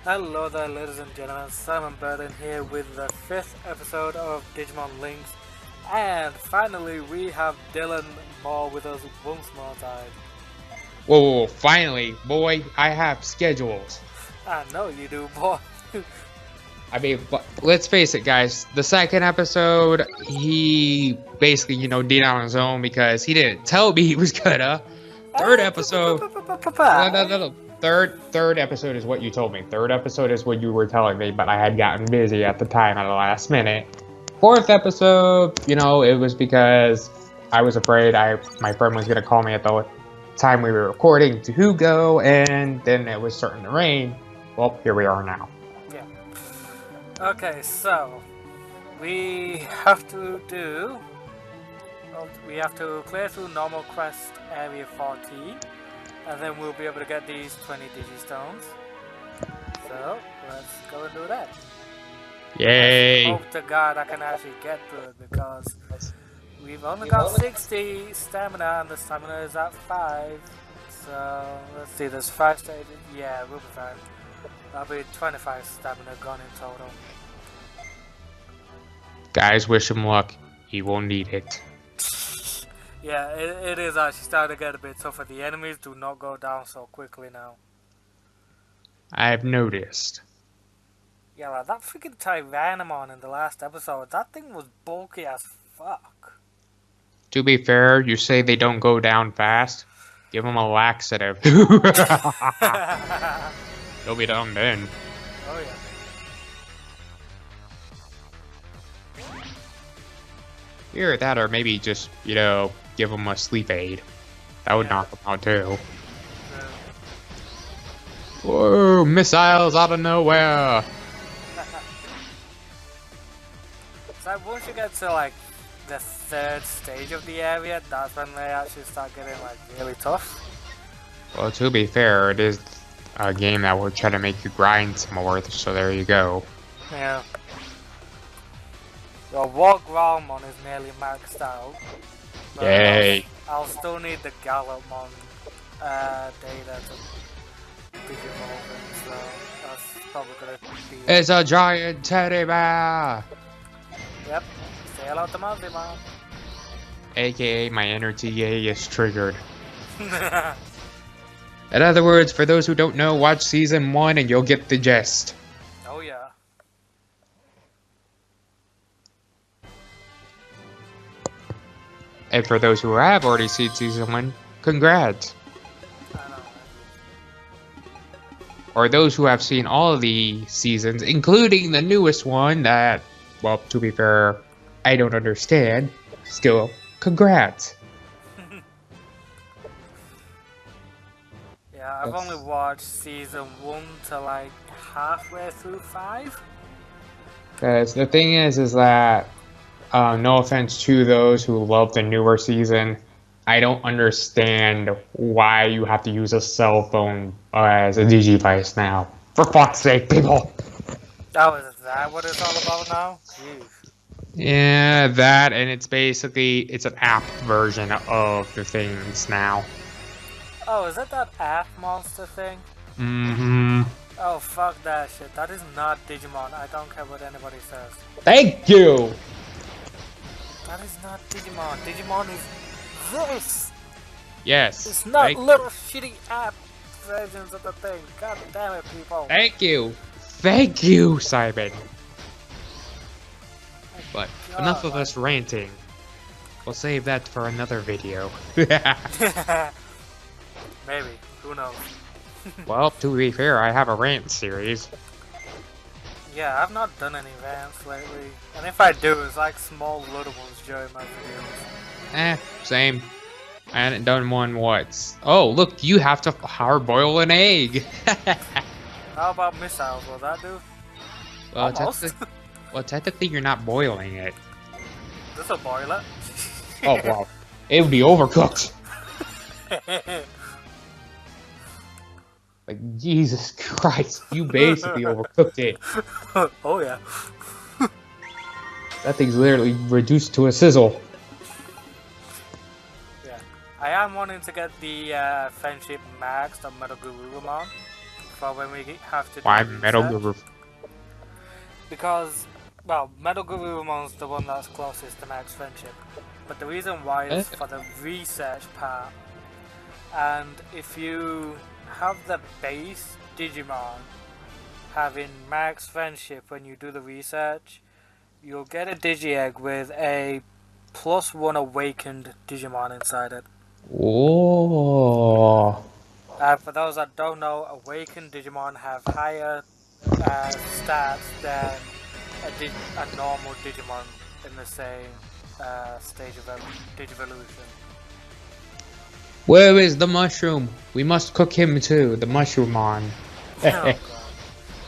Hello there, ladies and gentlemen. Simon Burton here with the 5th episode of Digimon Linkz, and finally we have Dylan Moore with us once more time. Whoa, finally, boy, I have schedules. I know you do, boy. I mean, let's face it, guys. The second episode, he basically, did it on his own because he didn't tell me he was gonna. Third episode, no. Third episode is what you told me. Third episode is what you were telling me, but I had gotten busy at the time at the last minute. Fourth episode, it was because I was afraid my friend was gonna call me at the time we were recording to Hugo, and then it was starting to rain. Well, here we are now. Yeah. Okay, so we have to clear through normal quest area 14, and then we'll be able to get these 20 digistones. So let's go and do that. Yay! Hope to God I can actually get to it, because we've only got 60 stamina and the stamina is at 5. So let's see, there's 5 stages. Yeah, we'll be fine. That'll be 25 stamina gone in total. Guys, wish him luck. He will need it. Yeah, it is actually starting to get a bit tougher. The enemies do not go down so quickly now. I've noticed. Yeah, like that freaking Tyrannomon in the last episode, that thing was bulky as fuck. To be fair, you say they don't go down fast. Give them a laxative. They'll be down then. Oh yeah. Either that or maybe just, give them a sleep aid. That would knock them out too. Whoa, missiles out of nowhere! So once you get to like the 3rd stage of the area, that's when they actually start getting like really tough. Well, to be fair, it is a game that will try to make you grind some more, so there you go. Yeah. Well, Walgromon is nearly maxed out. Yay! I'll still need the Gallopmon data to digivolve it, so that's probably gonna be... It's a giant teddy bear! Yep, say hello to Multimon. AKA my inner TA is triggered. In other words, for those who don't know, watch season 1 and you'll get the gist. Oh yeah. And for those who have already seen season 1, congrats. I know. Or those who have seen all of the seasons, including the newest one that, well, to be fair, I don't understand. Still, congrats. Yeah, I've only watched season 1 to like halfway through 5. Because the thing is that, no offense to those who love the newer season, I don't understand why you have to use a cell phone as a digivice now. For fuck's sake, people! Oh, is that what it's all about now? Jeez. Yeah, that, and it's an app version of the things now. Oh, is it that app monster thing? Mm-hmm. Oh, fuck that shit. That is not Digimon. I don't care what anybody says. Thank you! That is not Digimon. Digimon is this! Yes. It's not little shitty app versions of the thing. God damn it, people. Thank you. Thank you, Simon. But enough of us ranting. We'll save that for another video. Maybe. Who knows? Well, to be fair, I have a rant series. Yeah, I've not done any rants lately. And if I do, it's like small little ones during my videos. Same. I hadn't done one once. Oh, look, you have to hard boil an egg. How about missiles? Will that do? Well, technically you're not boiling it. This a boiler? Oh, wow. It would be overcooked. Like, Jesus Christ, you basically overcooked it. Oh yeah. That thing's literally reduced to a sizzle. Yeah. I am wanting to get the Friendship Max of Metal Gurumon for when we have to do Why research. Metal Guru? Because, well, Metal Gurumon's the one that's closest to Max Friendship. But the reason why is for the research part. And if you have the base Digimon having Max Friendship when you do the research, you'll get a Digi-Egg with a +1 awakened Digimon inside it. Oh. For those that don't know, awakened Digimon have higher stats than a normal Digimon in the same stage of Digivolution. Where is the mushroom? We must cook him too, the mushroomon. Oh god.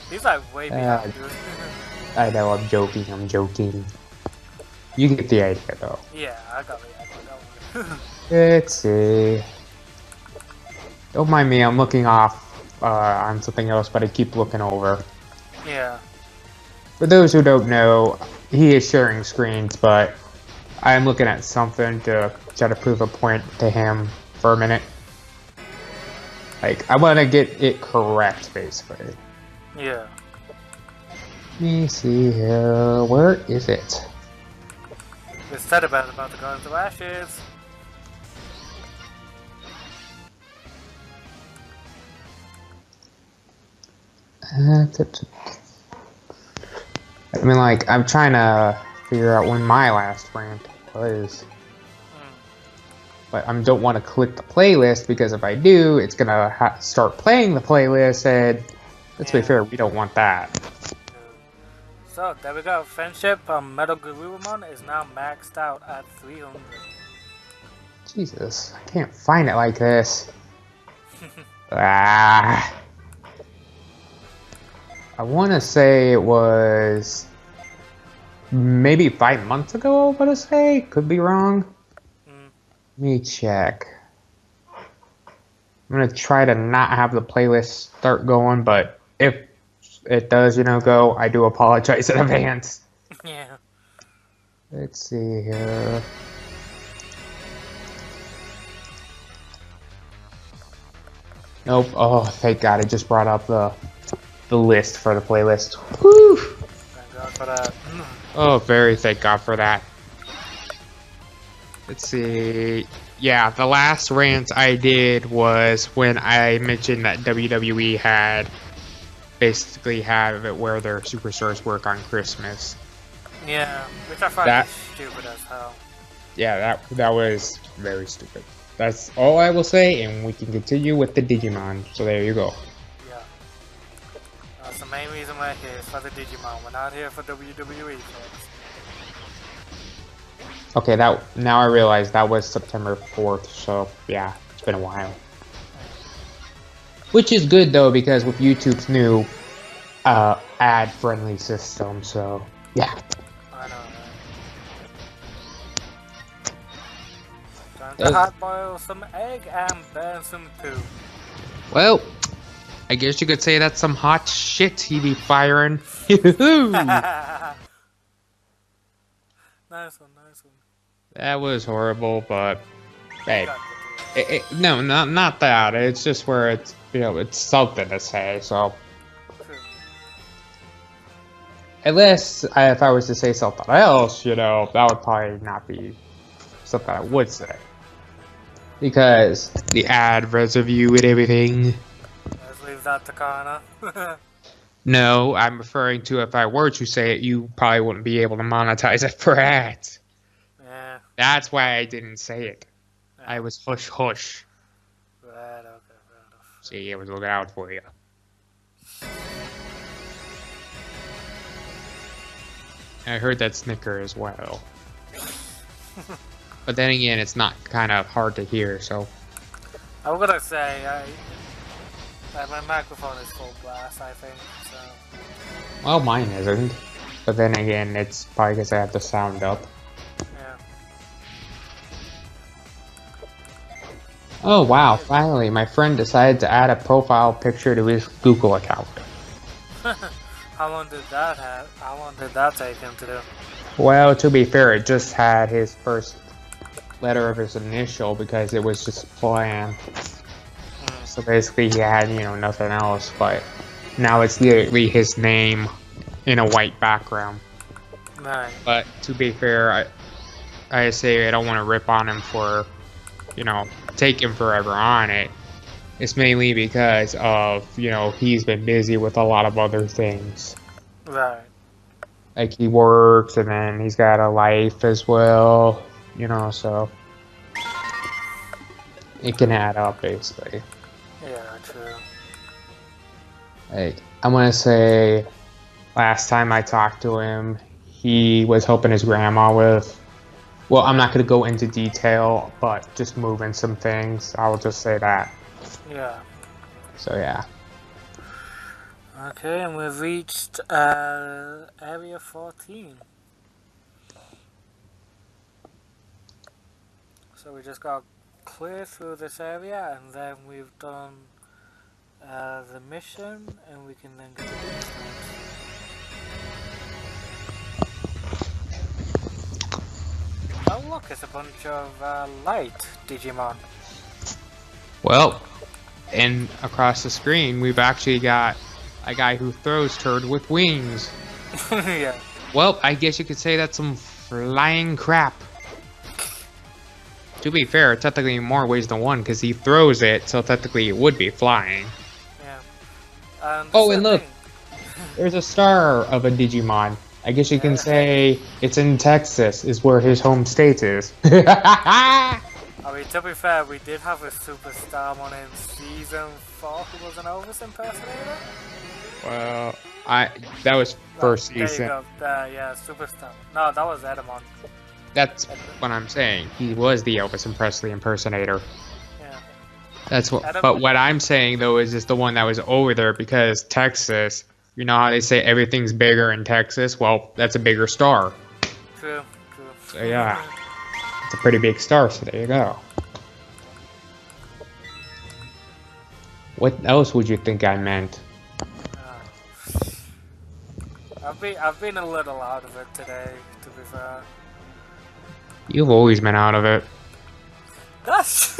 He's like way behind, dude. I know, I'm joking. You get the idea though. Yeah, I got the idea. Let's see. Don't mind me, I'm looking off on something else, but I keep looking over. Yeah. For those who don't know, he is sharing screens, but I'm looking at something to try to prove a point to him for a minute. Like, I want to get it correct, basically. Yeah. Let me see here. Where is it? It's said about to go into ashes. I mean, like, I'm trying to figure out when my last rant was. But I don't want to click the playlist, because if I do, it's going to start playing the playlist, and let's be fair, we don't want that. So, there we go. Friendship on Metal Gurumon is now maxed out at 300. Jesus, I can't find it like this. I want to say it was maybe 5 months ago, I want to say. Could be wrong. Let me check. I'm going to try to not have the playlist start going, but if it does, go, I do apologize in advance. Yeah. Let's see here. Nope. Oh, thank God, it just brought up the list for the playlist. Woo! Thank God for that. Oh, very thank God for that. Let's see. Yeah, the last rant I did was when I mentioned that WWE had basically have it where their superstars work on Christmas. Yeah, which I find stupid as hell. Yeah, that was very stupid. That's all I will say, and we can continue with the Digimon. So there you go. Yeah. That's the main reason we're here, is for the Digimon. We're not here for WWE, folks. Okay, now I realize that was September 4th, so yeah, it's been a while. Which is good though, because with YouTube's new ad-friendly system, so yeah. I know, right? Time to hot boil some egg and burn some poo. Well, I guess you could say that's some hot shit he be firing. Nice one. That was horrible, but hey, no, not that. It's just where it's it's something to say. So, unless if I was to say something else, that would probably not be something I would say, because the ad reserview and everything. Let's leave that to Kana. No, I'm referring to if I were to say it, you probably wouldn't be able to monetize it for ads. Yeah. That's why I didn't say it. Yeah. I was hush. Right, okay, fair enough. See, I was looking out for you. I heard that snicker as well. But then again, it's not kind of hard to hear, so. I'm gonna say, my microphone is full blast, I think, so. Well, mine isn't. But then again, it's probably because I have the sound up. Yeah. Oh wow, finally, my friend decided to add a profile picture to his Google account. How long did that take him to do? Well, to be fair, it just had his first letter of his initial because it was just planned. So basically he had, you know, nothing else, but now it's literally his name in a white background. Right. But to be fair, I say I don't want to rip on him for, you know, taking forever on it. It's mainly because of, you know, he's been busy with a lot of other things. Right. Like he works and then he's got a life as well, you know, so it can add up basically. Yeah, true. Like, I want to say last time I talked to him, he was helping his grandma with, well, I'm not going to go into detail, but just moving some things. I will just say that. Yeah. So, yeah. Okay, and we've reached area 14. So we just got clear through this area, and then we've done the mission, and we can then go to the next one. Oh look, it's a bunch of light Digimon. Well, and across the screen, we've actually got a guy who throws turd with wings. Yeah. Well, I guess you could say that's some flying crap. To be fair, technically in more ways than one, because he throws it, so technically it would be flying. Yeah. Oh, and look! There's a star of a Digimon. I guess you can say it's in Texas, is where his home state is. I mean, to be fair, we did have a superstar one in season 4 who was an Elvis impersonator. Well, that was first season. There you go. Yeah, superstar. No, that was Edamon. That's what I'm saying. He was the Elvis and Presley impersonator. Yeah. That's what. But what I'm saying though is just the one that was over there because Texas. You know how they say everything's bigger in Texas? Well, that's a bigger star. True. True. So yeah, it's a pretty big star. So there you go. What else would you think I meant? I've been a little out of it today, to be fair. You've always been out of it. That's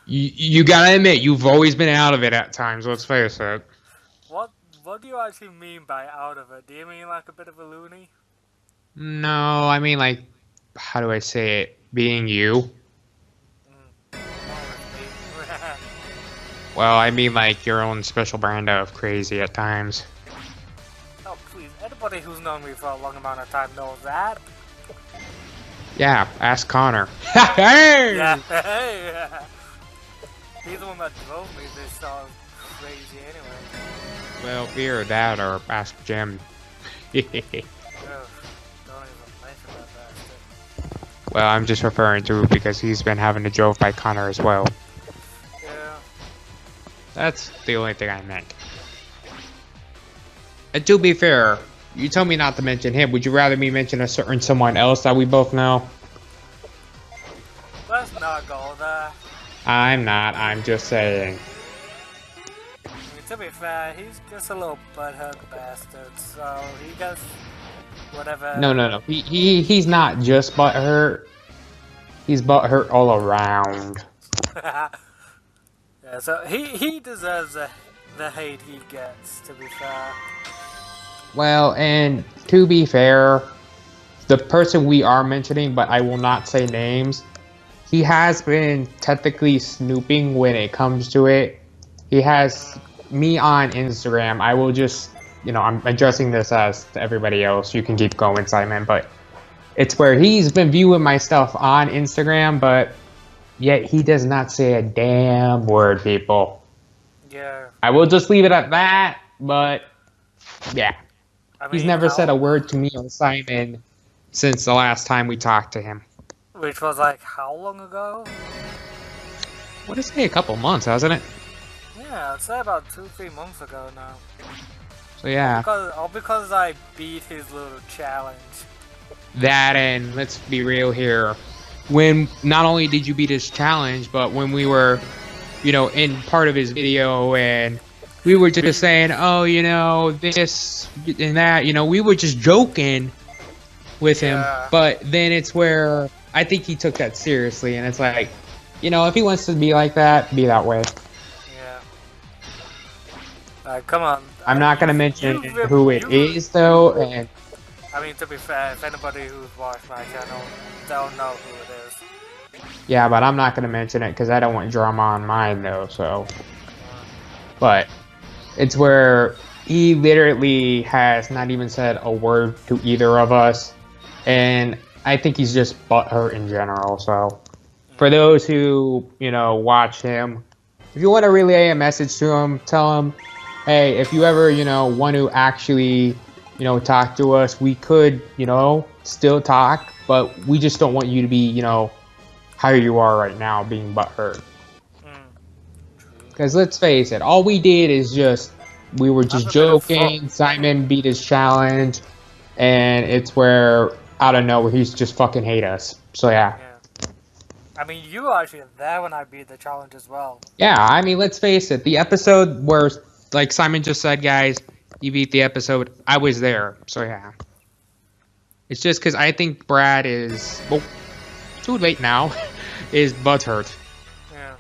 you gotta admit, you've always been out of it at times, let's face it. What do you actually mean by out of it? Do you mean like a bit of a loony? No, I mean like, how do I say it? Being you. Well, I mean like your own special brand of crazy at times. Oh please, anybody who's known me for a long amount of time knows that. Yeah, ask Connor. Hey! Yeah, yeah. He's the one that drove me this sort of crazy anyway. Well, either that or ask Jim. Ugh, don't even mention that bastard. Well, I'm just referring to because he's been having to drove by Connor as well. Yeah. That's the only thing I meant. And to be fair, you told me not to mention him. Would you rather me mention a certain someone else that we both know? Let's not go there. I'm not. I'm just saying. I mean, to be fair, he's just a little butthurt bastard, so he does whatever. No. He's not just butthurt. He's butthurt all around. Yeah, so he deserves the hate he gets, to be fair. Well, and to be fair, the person we are mentioning, but I will not say names, he has been technically snooping when it comes to it. He has me on Instagram. I will just, you know, I'm addressing this as to everybody else. You can keep going, Simon, but it's where he's been viewing my stuff on Instagram, but yet he does not say a damn word, people. Yeah. I will just leave it at that, but yeah. I mean, He's never said a word to me or Simon since the last time we talked to him. Which was like how long ago? What did it say? A couple months, hasn't it? Yeah, I'd say about 2-3 months ago now. So yeah. Because I beat his little challenge. That and let's be real here. When not only did you beat his challenge, but when we were, you know, in part of his video and we were just saying, oh, you know, this and that, you know, we were just joking with him. But then it's where I think he took that seriously, and it's like, you know, if he wants to be like that, be that way. Yeah. Come on. I'm not gonna mention who it is though, and I mean, to be fair, if anybody who's watched my channel don't know who it is. yeah, but I'm not gonna mention it because I don't want drama on mine though. So, but it's where he literally has not even said a word to either of us, and I think he's just butthurt in general. So, for those who, you know, watch him, if you want to relay a message to him, tell him, hey, if you ever, you know, want to actually, you know, talk to us, we could, you know, still talk, but we just don't want you to be, you know, how you are right now, being butthurt. Because let's face it, all we did is we were just joking, Simon beat his challenge, and it's where, out of nowhere, he's just fucking hate us. So yeah. I mean, you were actually there when I beat the challenge as well. Yeah, I mean, let's face it, the episode where, like Simon just said, guys, you beat the episode, I was there. So yeah. It's just because I think Brad is, well, too late now, is butthurt. Yeah.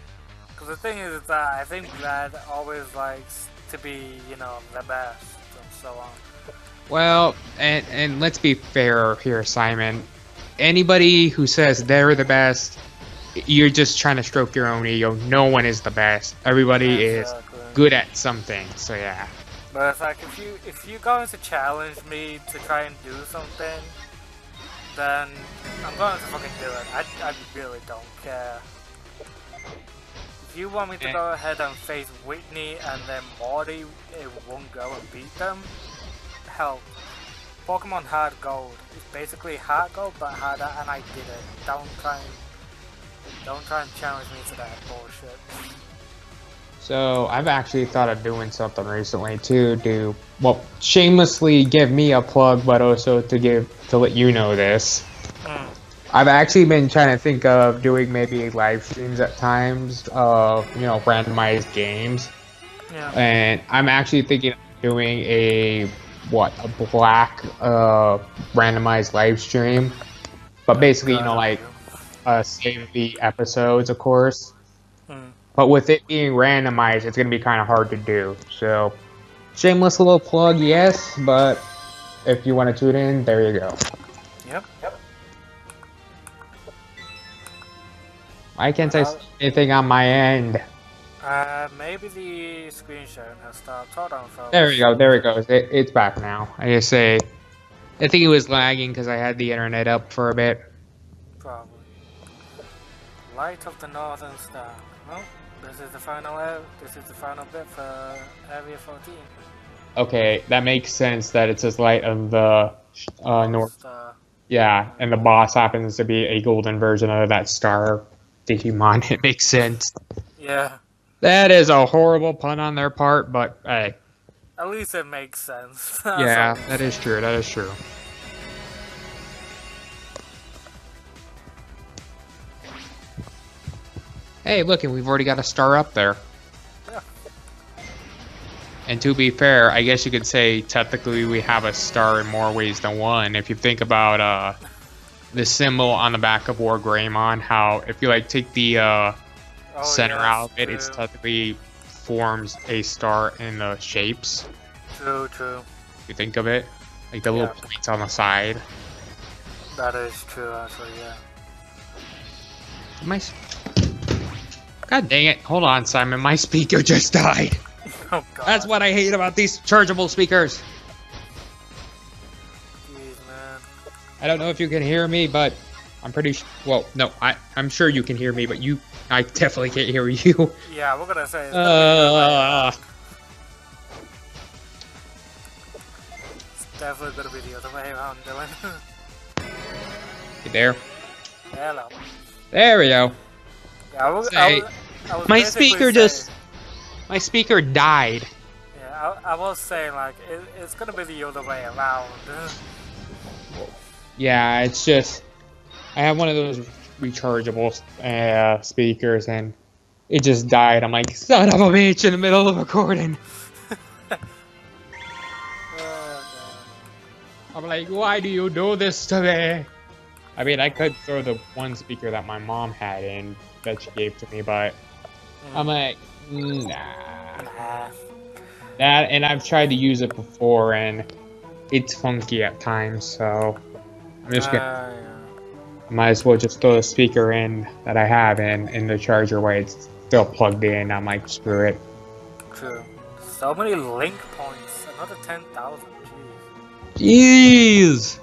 Because the thing is that I think Brad always likes to be, you know, the best and so on. Well, and let's be fair here, Simon. Anybody who says they're the best, you're just trying to stroke your own ego. No one is the best. Everybody is good at something. So yeah. But it's like if you're going to challenge me to try and do something, then I'm going to fucking do it. I really don't care. If you want me to go ahead and face Whitney and then Morty in one go and beat them, hell, Pokemon Hard Gold is basically Hard Gold but harder, and I did it. Don't try and challenge me to that bullshit. So I've actually thought of doing something recently too, to, well, shamelessly give me a plug, but also to let you know this. I've actually been trying to think of doing maybe live streams at times of, you know, randomized games. Yeah. And I'm actually thinking of doing a black randomized live stream. But basically, you know, like save the episodes, of course. But with it being randomized, it's going to be kind of hard to do. So, shameless little plug, yes, but if you want to tune in, there you go. Yep. Why can't I see anything on my end? Maybe the screen sharing has stopped. Hold on, folks. There we go, there it goes. It's back now. I just say, I think it was lagging because I had the internet up for a bit. Probably. Light of the Northern Star. Well, this is the final bit for Area 14. Okay, that makes sense that it says Light of the North Star. Yeah, and the boss happens to be a golden version of that star digimon. It makes sense. Yeah. That is a horrible pun on their part, but hey. At least it makes sense. Yeah, that is true, that is true. Hey, look, and we've already got a star up there. Yeah. And to be fair, I guess you could say technically we have a star in more ways than one. If you think about the symbol on the back of War Greymon, how if you like take the center out of it, it's technically forms a star in the shapes. True. If you think of it, like the little points on the side. That is true, actually, yeah. God dang it. Hold on, Simon. My speaker just died. Oh, God. That's what I hate about these chargeable speakers. Jeez, man. I don't know if you can hear me, but I'm pretty sure. Well, no, I'm sure you can hear me, but I definitely can't hear you. Yeah, we're gonna say it's definitely gonna be the other way around, Dylan. You there? Hello. There we go. Yeah, I was my speaker died. Yeah, I was saying like it's gonna be the other way around. Yeah, it's just I have one of those rechargeable speakers and it just died. I'm like, son of a bitch, in the middle of recording. I'm like, why do you do this to me? I mean, I could throw the one speaker that my mom had in, that she gave to me, but I'm like, nah. Nah. That, and I've tried to use it before, and it's funky at times, so I'm just gonna, Yeah. might as well just throw the speaker in that I have in the charger while it's still plugged in. I'm like, screw it. True. So many link points. Another 10,000. Jeez!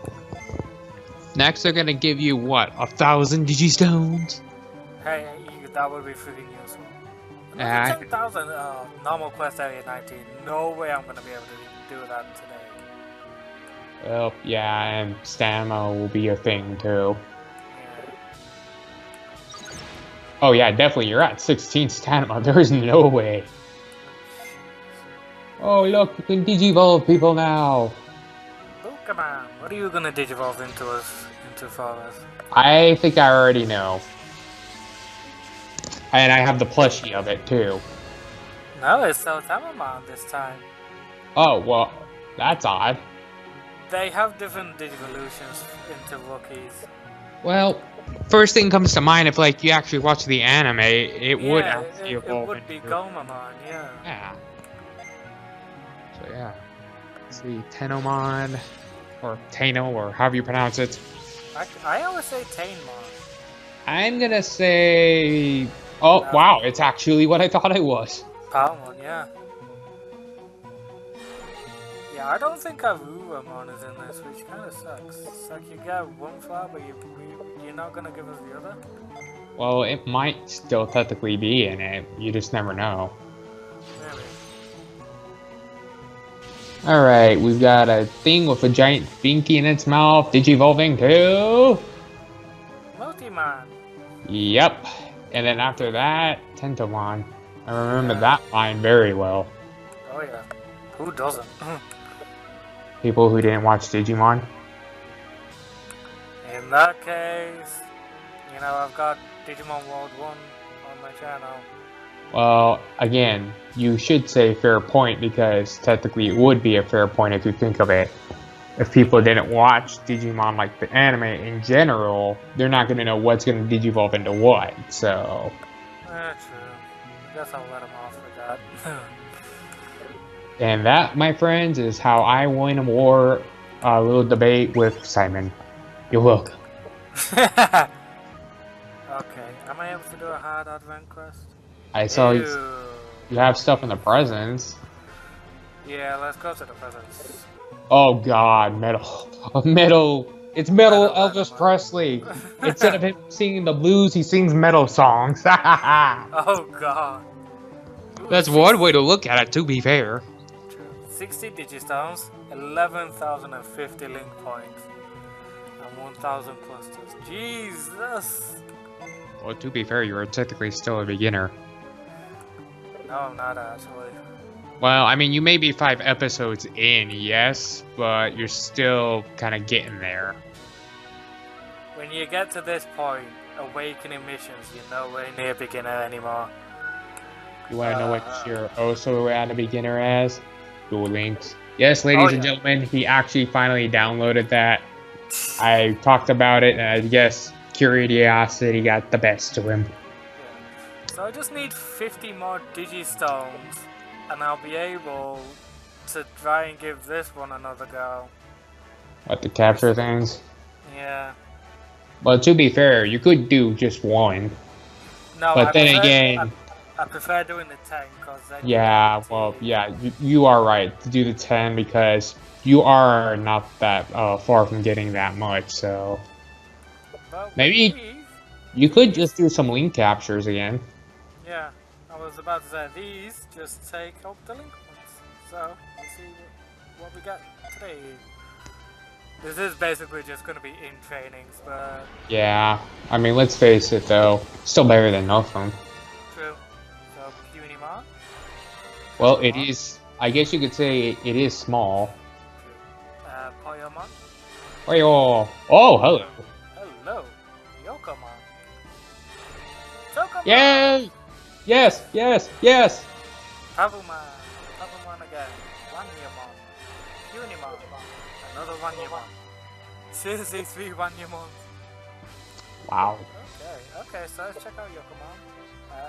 Next, they're gonna give you what? 1,000 Digistones? Hey, that would be freaking useful. Ah, Another 10,000 normal quest area 19. No way I'm gonna be able to do that today. well, yeah, and stamina will be a thing too. Yeah. Oh yeah, definitely. You're at 16 stamina. There is no way. Oh look, you can digivolve people now. Pokemon, what are you gonna digivolve into for us? I think I already know. And I have the plushie of it too. No, it's Tamamon this time. Oh, well, that's odd. They have different digivolutions into rookies. Well, first thing comes to mind if like you actually watch the anime, it would Yeah, actually it evolve would be into... Gomamon, yeah. Yeah. So yeah. Let's see, Tenomon, or Tano, or however you pronounce it. I always say Tainmon. I'm gonna say... Oh, wow, it's actually what I thought it was. Palmon, yeah. Yeah, I don't think Arurumon is in this, which kind of sucks. It's like you get one flower, but you're not gonna give us the other? Well, it might still technically be in it. You just never know. Maybe. Alright, we've got a thing with a giant binky in its mouth. Digivolving to... Multimon. Yep. And then after that, Tentomon. I remember that line very well. Oh yeah. Who doesn't? People who didn't watch Digimon. In that case, you know, I've got Digimon World 1 on my channel. Well, again, you should say fair point because technically it would be a fair point if you think of it. If people didn't watch Digimon like the anime in general, they're not going to know what's going to digivolve into what, so... True. I guess I'll let him off with that. And that, my friends, is how I win a war, a little debate with Simon. You're welcome. Okay, am I able to do a hard advent quest? I saw Ew. you have stuff in the presents. Yeah, let's go to the presents. Oh god, metal. It's metal Elvis Presley. Instead of him singing the blues, he sings metal songs. Oh god. That's one way to look at it, to be fair. 60 Digistones, 11,050 link points, and 1,000 clusters. Jesus! Well, to be fair, you're technically still a beginner. No, I'm not actually. Well, I mean, you may be 5 episodes in, yes, but you're still kind of getting there. When you get to this point, awakening missions, you're nowhere near beginner anymore. You want to know what you're also at a beginner as? Dual Links. Yes, ladies and gentlemen, he actually finally downloaded that. I talked about it, and I guess curiosity got the best of him. Yeah. So I just need 50 more Digistones, and I'll be able to try and give this one another go. What, the capture things? Yeah. Well, to be fair, you could do just one. No, but then again... I prefer doing the 10, because then... Yeah, well, yeah, you are right to do the 10, because you are not that far from getting that much, so... But maybe you could just do some link captures again. Yeah, I was about to say, these just take up the link points. So, let's see what we got today. This is basically just going to be in trainings, but... Yeah, I mean, let's face it though, still better than nothing. True. So, Punimon? Well, it is, I guess you could say it is small. Poyomon? Oh, hello. Hello. Yokomon. Chokomon! Yay! Yes, yes, yes! Tabumon. Tabumon again. Wanyamon. Punimon. Another Wanyamon. Seriously, 3 Wanyamons. Wow. Okay, so let's check out Yokomon.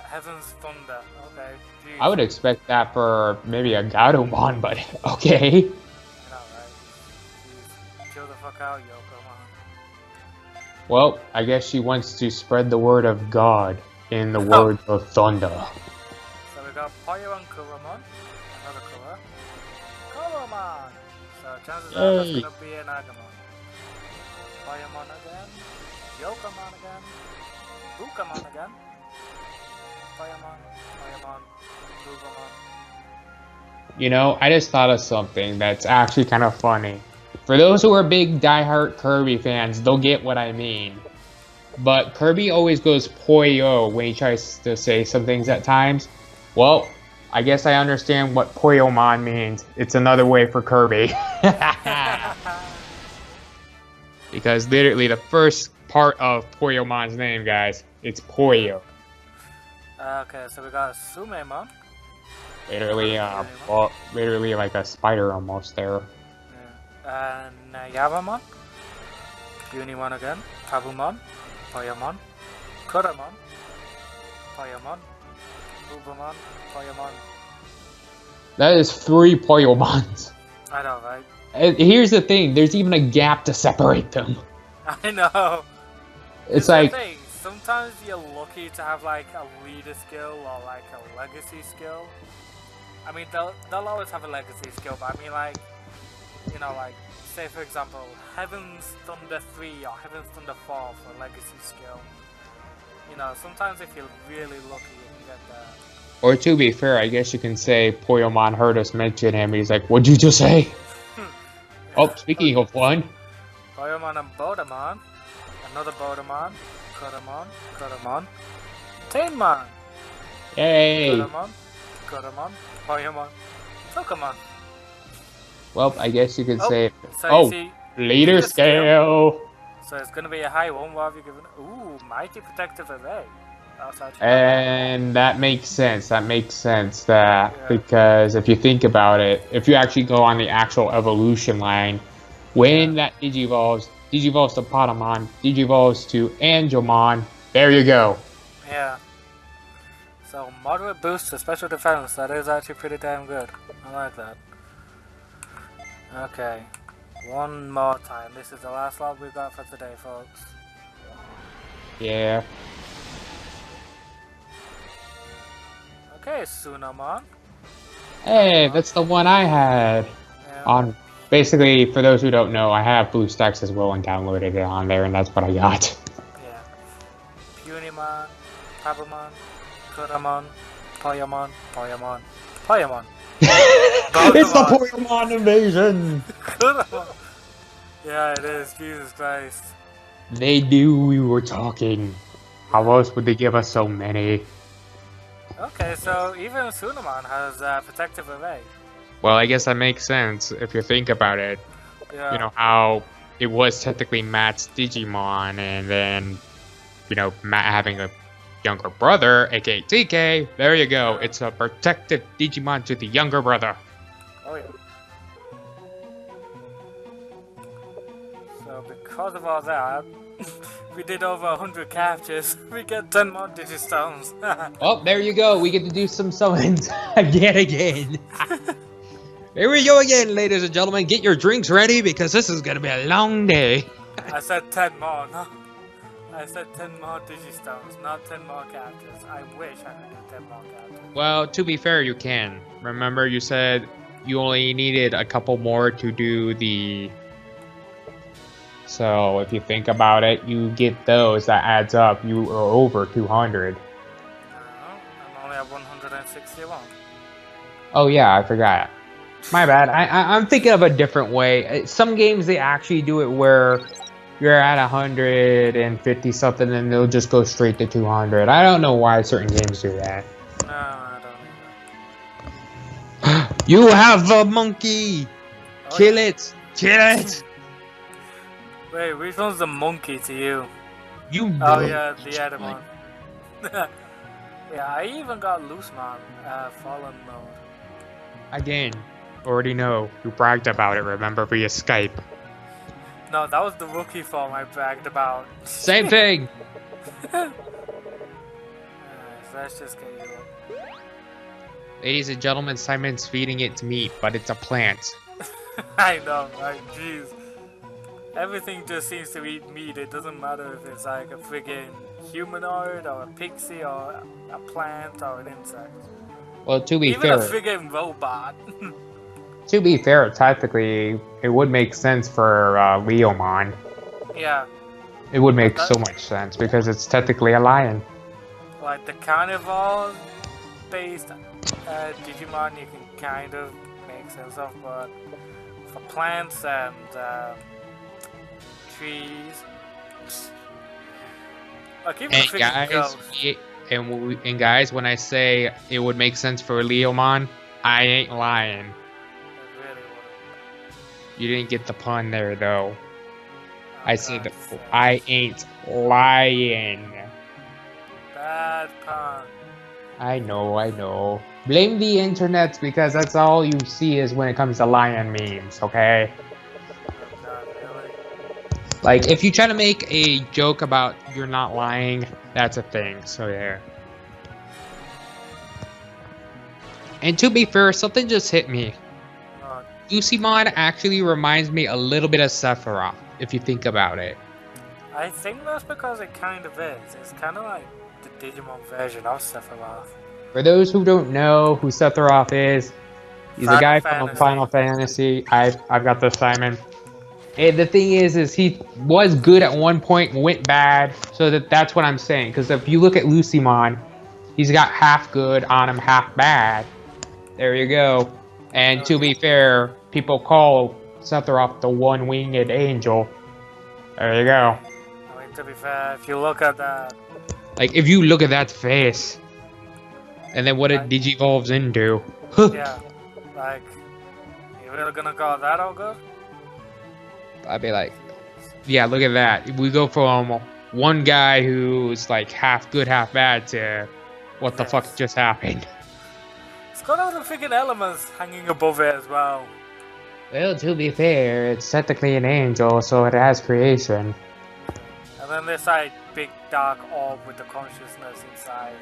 Heaven's Thunder. Okay, jeez. I would expect that for maybe a Gatomon, but okay. I know, right? Jeez. Chill the fuck out, Yokomon. Well, I guess she wants to spread the word of God in the Oh. word of thunder. So we got Poyo and Kuromon. Another Kura. Kuromon! So chances are that's Yay. gonna be an Agamon. Poyomon again. Yokomon again. Bukamon again. Poyomon. Bukamon. You know, I just thought of something that's actually kind of funny. For those who are big diehard Kirby fans, they'll get what I mean. But Kirby always goes Poyo when he tries to say some things at times. Well, I guess I understand what Poyomon means. It's another way for Kirby. Because literally the first part of Poyomon's name, guys, it's Poyo. Okay, so we got Sumemon. Literally, well, literally like a spider almost there. Yeah. And Yabamon. Unimon again. Tabumon. Poyomon. Kuramon. Poyomon. Ubamon. Poyomon. That is 3 Poyomons. I know, right? And here's the thing, there's even a gap to separate them. I know. It's The like, thing, sometimes you're lucky to have like a leader skill or like a legacy skill. I mean, they'll always have a legacy skill, but I mean, like, you know, like, say for example, Heaven's Thunder 3 or Heaven's Thunder 4 for legacy skill. You know, sometimes if you're really lucky, you can get that. or to be fair, I guess you can say Poyomon heard us mention him. He's like, what'd you just say? Oh, speaking of one. Poyomon and Bodamon. Another Bodamon. Kuramon. Tainmon. Yay! Kuramon. Poyomon. Tokamon. Well, I guess you could say, So you see, leader scale. So it's gonna be a high one. What have you given? Ooh, Mighty Protective Array. That's actually And that makes sense. That makes sense. That Yeah. because if you think about it, if you actually go on the actual evolution line, when that digivolves to Potamon, digivolves to Angelmon, there you go. Yeah. So moderate boost to special defense. That is actually pretty damn good. I like that. Okay. One more time. This is the last log we've got for today, folks. Yeah. Okay, Sunamon. Hey, that's the one I had Yeah. on. Basically, for those who don't know, I have BlueStacks as well and downloaded it on there, and that's what I got. Yeah. Punimon, Tabumon, Kuramon, Poyomon. It's the Poyomon invasion! Kuramon. Yeah, it is. Jesus Christ. They knew we were talking. How else would they give us so many? Okay, so even Sunamon has a protective array. Well, I guess that makes sense if you think about it. Yeah. You know, how it was technically Matt's Digimon, and then, you know, Matt having a younger brother, aka TK, there you go. It's a protective Digimon to the younger brother. Oh yeah. So because of all that, we did over 100 captures. We get 10 more Digistones. Oh, there you go. We get to do some summons again. Here we go again, ladies and gentlemen. Get your drinks ready because this is going to be a long day. I said 10 more, no? I said 10 more Digistones, not 10 more captures. I wish I could do 10 more captures. Well, to be fair, you can. Remember, you said you only needed a couple more to do the... So, if you think about it, you get those, that adds up. You are over 200. I'm only at 161. Oh yeah, I forgot. My bad. I'm thinking of a different way. Some games, they actually do it where you're at 150 something and they'll just go straight to 200. I don't know why certain games do that. No, I don't either. You have a monkey! Oh, Kill yeah. it! Kill it! Wait, which one's the monkey to you? You Oh know. yeah, the Edamon. Yeah, I even got Loosemon, Fallen mode. Again, already know. You bragged about it, remember, via Skype. No, that was the rookie form I bragged about. Same thing. So let's just get you up. Ladies and gentlemen, Simon's feeding it meat, but it's a plant. I know, right? Jeez. Everything just seems to eat meat. It doesn't matter if it's like a friggin' humanoid or a pixie or a plant or an insect. Well, to be Even fair, a friggin' robot. technically, it would make sense for Leomon. Yeah. It would make so much sense because it's technically a lion. Like the carnivore based Digimon you can kind of make sense of, but for plants and trees, like even And freaking guys, ghosts. and guys, when I say it would make sense for Leomon, I ain't lying. It really would. You didn't get the pun there, though. Oh, I said God, I ain't lying. bad pun. I know. Blame the internet because that's all you see is when it comes to lion memes, okay? Oh, God, really? Like, if you try to make a joke about you're not lying, that's a thing, so yeah. And to be fair, something just hit me. Lucymon actually reminds me a little bit of Sephiroth, if you think about it. I think that's because it kind of is. It's kind of like the Digimon version of Sephiroth. For those who don't know who Sephiroth is, he's a guy from Final Fantasy. I've got this, Simon. And the thing is he was good at one point and went bad, so that's what I'm saying. Because if you look at Lucymon, he's got half good on him, half bad. There you go. And to be fair, people call Sephiroth the one-winged angel. There you go. I mean, to be fair, if you look at that... Like, if you look at that face, and then what it digivolves into. Yeah, like, you really gonna go that all good? I'd be like, yeah, look at that. We go from one guy who's like half good, half bad to what the fuck just happened. It's got all the freaking elements hanging above it as well. Well, to be fair, it's technically an angel, so it has creation. And then this like big dark orb with the consciousness inside.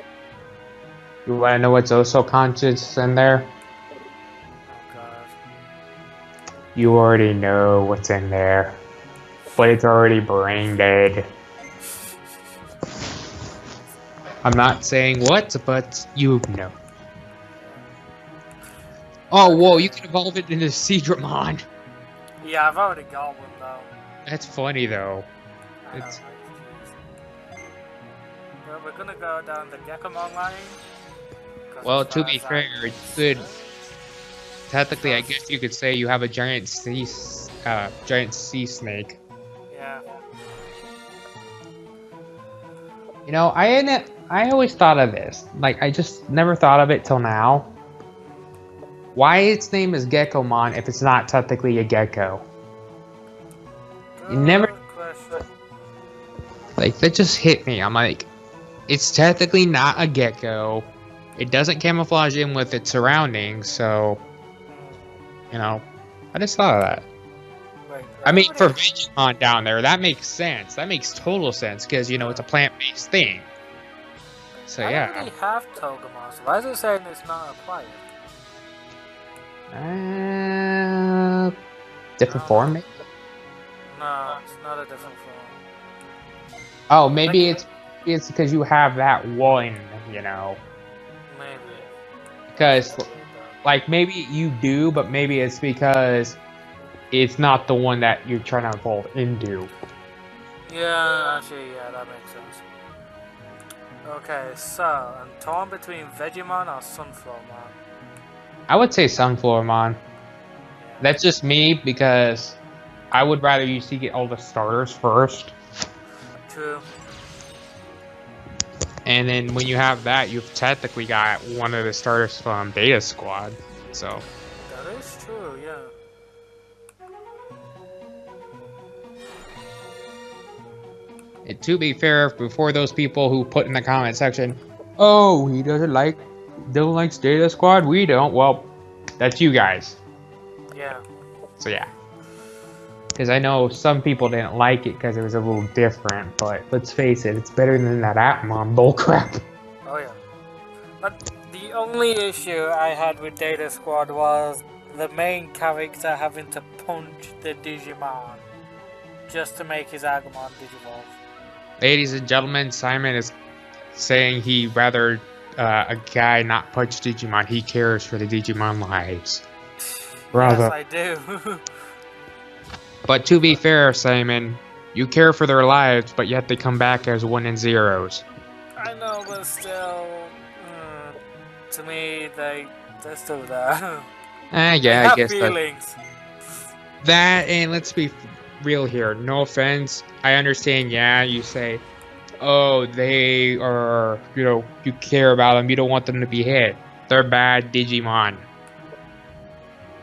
You wanna know what's also conscious in there? Oh god. You already know what's in there. But it's already brain dead. I'm not saying what, but you know. Oh, whoa, you can evolve it into Seedramon. Yeah, I've already got one though. That's funny though. It's... Well, we're gonna go down the Gekomon line. Well, to be fair, you could... Technically, I guess you could say you have a giant sea snake. Yeah. You know, I always thought of this. Like, I just never thought of it till now. Why its name is Gekomon if it's not technically a gecko? You never... Like, that just hit me. I'm like, it's technically not a gecko. It doesn't camouflage in with its surroundings, so... You know, I just thought of that. Wait, I mean, for Digimon down there, that makes sense. That makes total sense, because, you know, it's a plant-based thing. So, yeah. I already have Togemon, so why is it saying it's not acquired? Different form, maybe? No, it's not a different form. Oh, maybe it's because you have that one, you know. Maybe. Because, like, maybe you do, but maybe it's because it's not the one that you're trying to evolve into. Yeah, actually, yeah, that makes sense. Okay, so, I'm torn between Vegemon or Sunflowermon. I would say Sunflowermon. Yeah. That's just me, because I would rather you see get all the starters first. True. And then when you have that, you've technically got one of the starters from Data Squad. So. That is true, yeah. And to be fair, before those people who put in the comment section, oh, he doesn't like Data Squad, we don't. Well, that's you guys. Yeah. So yeah. Because I know some people didn't like it because it was a little different, but let's face it, it's better than that Atmon bullcrap. Oh yeah. But the only issue I had with Data Squad was the main character having to punch the Digimon just to make his Agumon digivolve. Ladies and gentlemen, Simon is saying he rather a guy not punch Digimon. He cares for the Digimon lives. Brother. Yes, I do. But to be fair, Simon, you care for their lives, but yet they come back as 1 and 0s. I know, but still, to me, they're still there. Yeah, I guess feelings. That, and let's be real here. No offense. I understand, yeah, you say, oh, they are, you care about them. You don't want them to be hit. They're bad Digimon.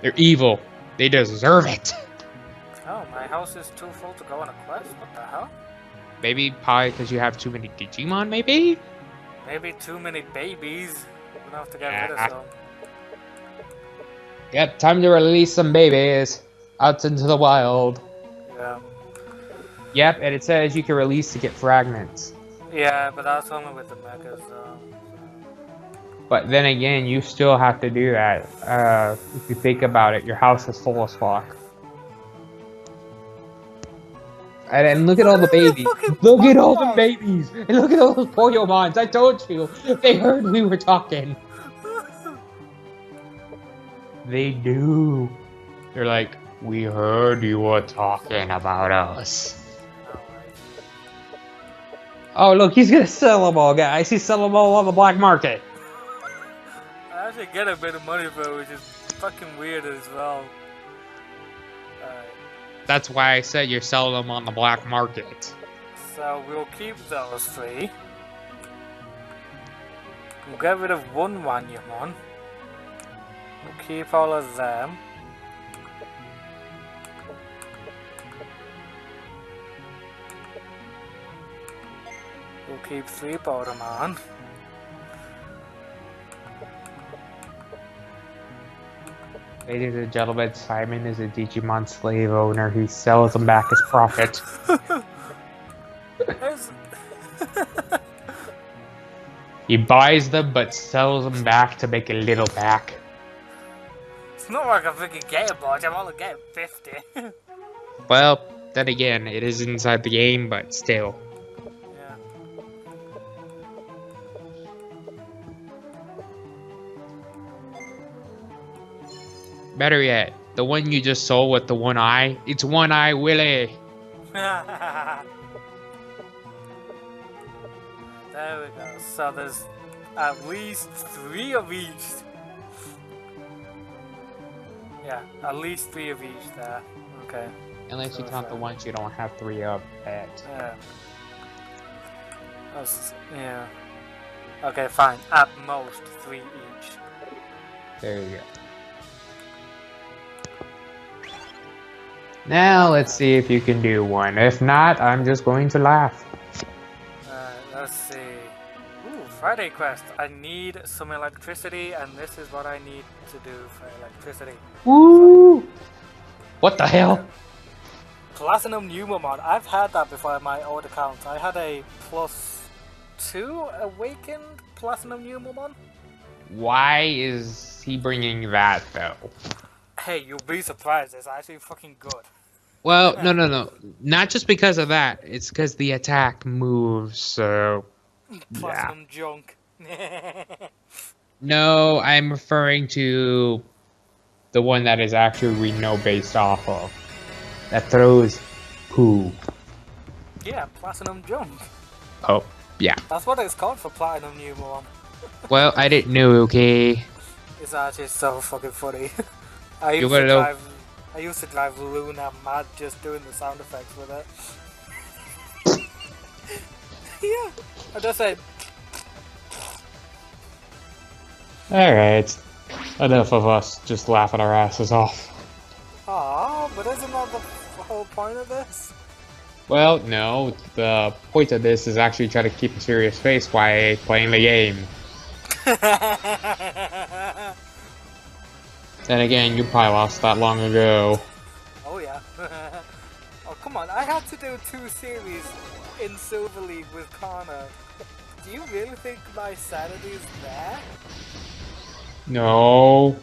They're evil. They deserve it. Oh, my house is too full to go on a quest? What the hell? Maybe probably because you have too many Digimon, maybe? Maybe too many babies. We're gonna have to get rid of some. Yep, time to release some babies out into the wild. Yeah. Yep, and it says you can release to get fragments. Yeah, but that's only with the megas, But then again, you still have to do that. If you think about it, your house is full as fuck. And look at all the babies. Look at all the babies. And look at all those poyomons. I told you. They heard we were talking. They do. They're like, we heard you were talking about us. Oh, look, he's gonna sell them all, guys. He's selling them all on the black market. I actually get a bit of money for it, which is fucking weird as well. That's why I said you're selling them on the black market. So we'll keep those 3. We'll get rid of 1 Wanyamon. We'll keep all of them. We'll keep 3 Poyomon. Ladies and gentlemen, Simon is a Digimon slave owner. He sells them back as profit. He buys them but sells them back to make a little back. It's not like I freaking get a bunch, I'm only getting 50. Well, then again, it is inside the game, but still. Yeah. Better yet, the one you just sold with the 1 eye, it's 1 Eye Willy. There we go. So there's at least 3 of each. Yeah, at least 3 of each there. Okay. Unless so you count the ones you don't have 3 of at. Yeah. Yeah. Okay, fine. At most 3 each. There you go. Now let's see if you can do one. If not, I'm just going to laugh. Let's see. Ooh, Friday quest. I need some electricity, and this is what I need to do for electricity. Woo! What the hell? Platinum Numamon. I've had that before in my old account. I had a +2 awakened Platinum Numamon. Why is he bringing that though? Hey, you'll be surprised. It's actually fucking good. Well, no. Not just because of that. It's because the attack moves, so... Platinum junk. No, I'm referring to the one that is actually Reno based off of. That throws poo. Yeah, Platinum junk. Oh, yeah. That's what it's called for Platinum Numamon. Well, I didn't know, okay? It's actually so fucking funny. I used to drive Luna mad just doing the sound effects with it. Yeah, I just said. Alright, enough of us just laughing our asses off. Aw, but isn't that the whole point of this? Well, no, the point of this is actually trying to keep a serious face while playing the game. Then again, you probably lost that long ago. Oh yeah. come on, I had to do 2 series in Silver League with Kana. Do you really think my sanity is there? No.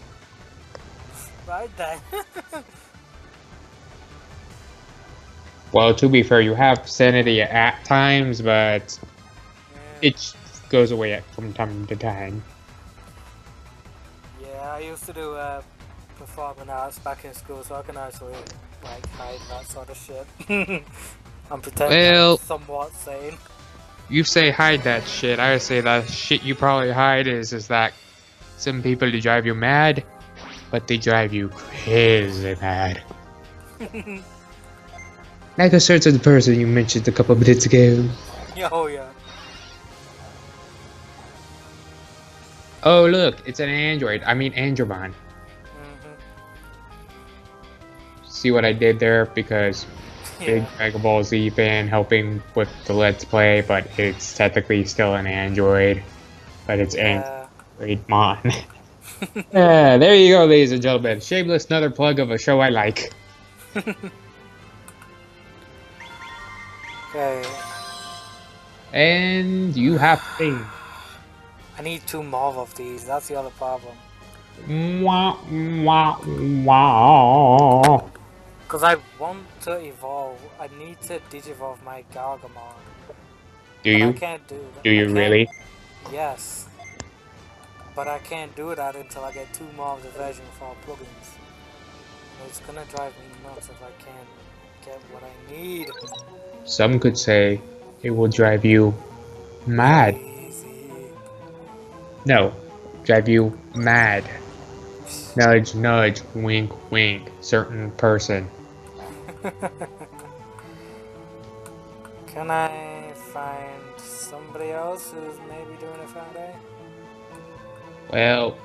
Right then. Well, to be fair, you have sanity at times, but Yeah. it goes away from time to time. Yeah, I used to do performing arts back in school, so I can actually like hide that sort of shit. I'm pretending Well, I'm somewhat sane. you say hide that shit. I would say that shit you probably hide is that some people they drive you mad, but they drive you crazy mad. Like a certain person you mentioned a couple minutes ago. Oh yeah. Oh look, it's an android. I mean Andromon. Mm-hmm. See what I did there? Because big Yeah. Dragon Ball Z fan helping with the Let's Play, but it's technically still an android. But it's Yeah. Androidmon. Yeah, there you go, ladies and gentlemen. Shameless another plug of a show I like. Okay. And you have faith. I need 2 more of these. That's the other problem. Wah, wah, wah. Because I want to evolve. I need to digivolve my Gargamon. Do But I you? can't do that. Do you really? Yes. But I can't do that until I get 2 more of the version 4 plugins. It's gonna drive me nuts if I can't get what I need. Some could say it will drive you mad. Crazy. No, drive you mad. Nudge, nudge, wink, wink. Certain person. Can I find somebody else who's maybe doing a Friday? Well,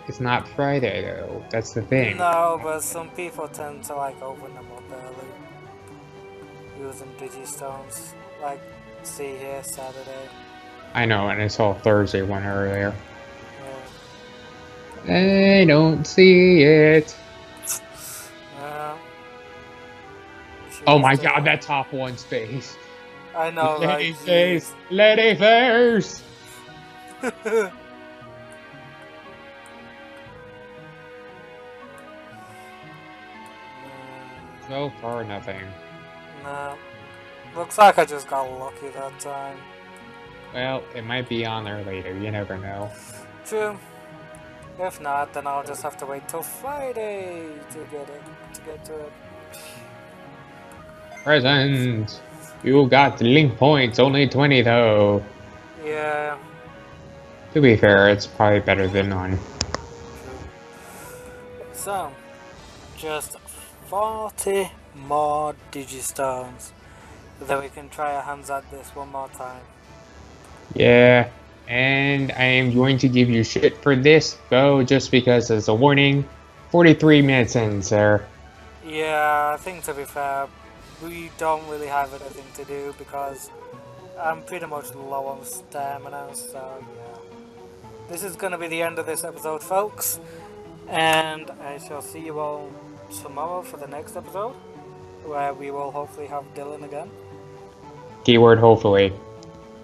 it's not Friday though. That's the thing. No, but some people tend to like open them up early. Using Digistones. Like, see here, Saturday. I know, and I saw Thursday one earlier. Yeah. I don't see it. Oh my Tuesday. god, that top one's face. I know, Lady like, face. Lady face. So far, nothing. No. Looks like I just got lucky that time. Well, it might be on there later. You never know. True. If not, then I'll just have to wait till Friday to get to it. Present. You got the link points. Only 20 though. Yeah. To be fair, it's probably better than none. So, just 40 more Digistones. Then we can try our hands at this one more time. Yeah. And I am going to give you shit for this, though, just because as a warning, 43 minutes in, sir. Yeah, I think to be fair, we don't really have anything to do because I'm pretty much low on stamina, so yeah. This is going to be the end of this episode, folks. And I shall see you all tomorrow for the next episode, where we will hopefully have Dylan again. Keyword hopefully.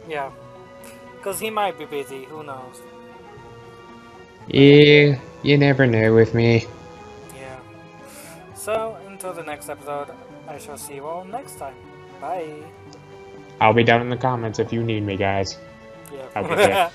Yeah. Because he might be busy, who knows? Yeah, you never know with me. Yeah. So, until the next episode, I shall see you all next time. Bye. I'll be down in the comments if you need me, guys. Yeah. I'll be there.